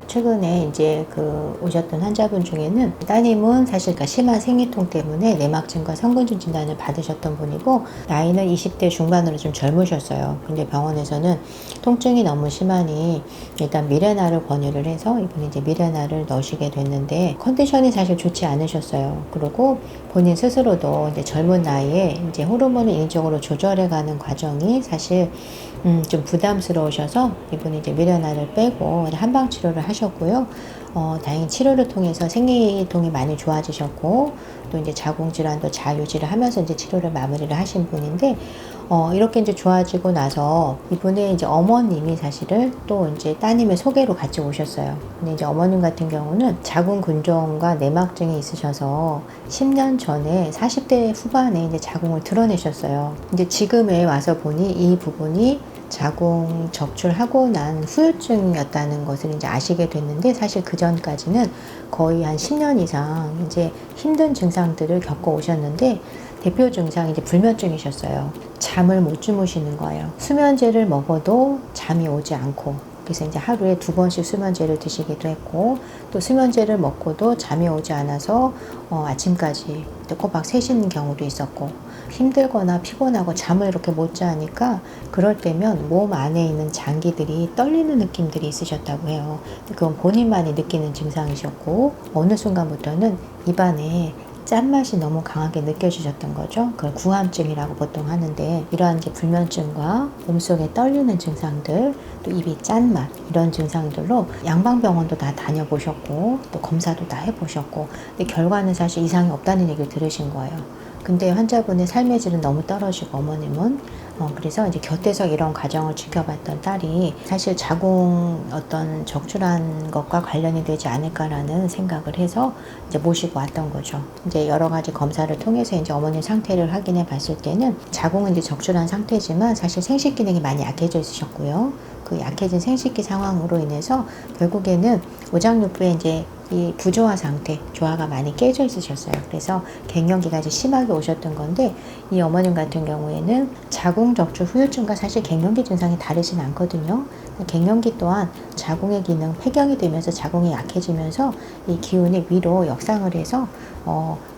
최근에 이제 오셨던 환자분 중에는 따님은 사실 심한 생리통 때문에 내막증과 성근증 진단을 받으셨던 분이고, 나이는 20대 중반으로 좀 젊으셨어요. 근데 병원에서는 통증이 너무 심하니 일단 미레나를 권유를 해서 이분이 이제 미레나를 넣으시게 됐는데, 컨디션이 사실 좋지 않으셨어요. 그리고 본인 스스로도 이제 젊은 나이에 이제 호르몬을 인위적으로 조절해가는 과정이 사실 좀 부담스러우셔서 이분이 이제 미레나를 빼고 한방 치료를 하셨고요. 다행히 치료를 통해서 생리통이 많이 좋아지셨고, 또 이제 자궁 질환도 잘 유지를 하면서 이제 치료를 마무리를 하신 분인데, 이렇게 이제 좋아지고 나서 이분의 이제 어머님이 사실은 또 이제 따님의 소개로 같이 오셨어요. 근데 이제 어머님 같은 경우는 자궁 근종과 내막증이 있으셔서 10년 전에 40대 후반에 이제 자궁을 드러내셨어요. 이제 지금에 와서 보니 이 부분이 자궁 적출하고 난 후유증이었다는 것을 이제 아시게 됐는데, 사실 그 전까지는 거의 한 10년 이상 이제 힘든 증상들을 겪어 오셨는데, 대표 증상이 이제 불면증이셨어요. 잠을 못 주무시는 거예요. 수면제를 먹어도 잠이 오지 않고, 그래서 이제 하루에 2번씩 수면제를 드시기도 했고, 또 수면제를 먹고도 잠이 오지 않아서 아침까지 꼬박 새시는 경우도 있었고, 힘들거나 피곤하고 잠을 이렇게 못 자니까 그럴 때면 몸 안에 있는 장기들이 떨리는 느낌들이 있으셨다고 해요. 그건 본인만이 느끼는 증상이셨고, 어느 순간부터는 입안에 짠맛이 너무 강하게 느껴지셨던 거죠. 그걸 구암증이라고 보통 하는데, 이러한 게 불면증과 몸속에 떨리는 증상들, 또 입이 짠맛, 이런 증상들로 양방병원도 다 다녀보셨고, 또 검사도 다 해보셨고, 근데 결과는 사실 이상이 없다는 얘기를 들으신 거예요. 근데 환자분의 삶의 질은 너무 떨어지고, 어머님은 그래서 이제 곁에서 이런 과정을 지켜봤던 딸이 사실 자궁 어떤 적출한 것과 관련이 되지 않을까라는 생각을 해서 이제 모시고 왔던 거죠. 이제 여러 가지 검사를 통해서 이제 어머님 상태를 확인해 봤을 때는 자궁은 이제 적출한 상태지만 사실 생식 기능이 많이 약해져 있으셨고요. 그 약해진 생식기 상황으로 인해서 결국에는 오장육부에 이제 이 부조화 상태, 조화가 많이 깨져 있으셨어요. 그래서 갱년기가 이제 심하게 오셨던 건데, 이 어머님 같은 경우에는 자궁 적출 후유증과 사실 갱년기 증상이 다르진 않거든요. 갱년기 또한 자궁의 기능, 폐경이 되면서 자궁이 약해지면서 이 기운이 위로 역상을 해서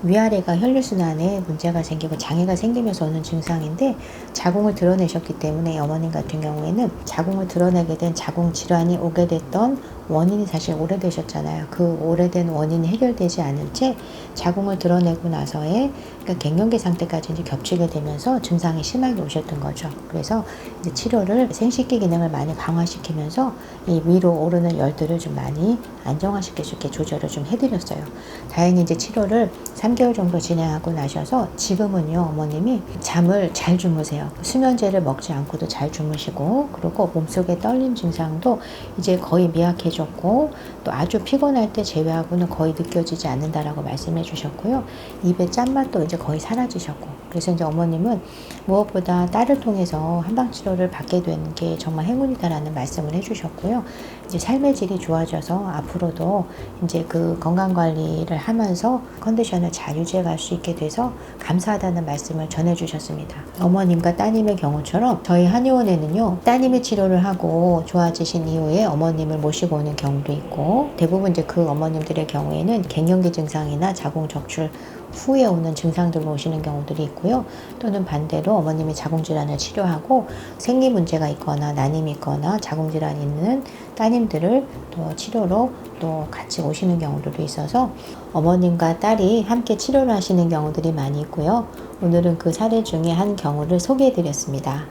위아래가 혈류순환에 문제가 생기고 장애가 생기면서 오는 증상인데, 자궁을 드러내셨기 때문에 어머님 같은 경우에는 자궁을 드러내게 된 자궁 질환이 오게 됐던 원인이 사실 오래되셨잖아요. 그 오래된 원인이 해결되지 않은 채 자궁을 드러내고 나서의 그러니까 갱년기 상태까지 이제 겹치게 되면서 증상이 심하게 오셨던 거죠. 그래서 이제 치료를 생식기 기능을 많이 강화시키면서 이 위로 오르는 열들을 좀 많이 안정화시킬 수 있게 조절을 좀 해드렸어요. 다행히 이제 치료를 3개월 정도 진행하고 나셔서 지금은요, 어머님이 잠을 잘 주무세요. 수면제를 먹지 않고도 잘 주무시고, 그리고 몸속에 떨림 증상도 이제 거의 미약해졌고, 또 아주 피곤할 때 제외하고는 거의 느껴지지 않는다라고 말씀해 주셨고요. 입에 짠맛도 이제 거의 사라지셨고, 그래서 이제 어머님은 무엇보다 딸을 통해서 한방치료를 받게 된 게 정말 행운이다라는 말씀을 해주셨고요. 이제 삶의 질이 좋아져서 앞으로도 이제 그 건강관리를 하면서 컨디션을 잘 유지해 갈 수 있게 돼서 감사하다는 말씀을 전해 주셨습니다. 어머님과 따님의 경우처럼 저희 한의원에는요, 따님이 치료를 하고 좋아지신 이후에 어머님을 모시고 오는 경우도 있고, 대부분 이제 그 어머님들의 경우에는 갱년기 증상이나 자궁 적출 후에 오는 증상들로 오시는 경우들이 있고요. 또는 반대로 어머님이 자궁질환을 치료하고 생리 문제가 있거나 난임이 있거나 자궁질환이 있는 따님들을 또 치료로 또 같이 오시는 경우들도 있어서 어머님과 딸이 함께 치료를 하시는 경우들이 많이 있고요. 오늘은 그 사례 중에 한 경우를 소개해 드렸습니다.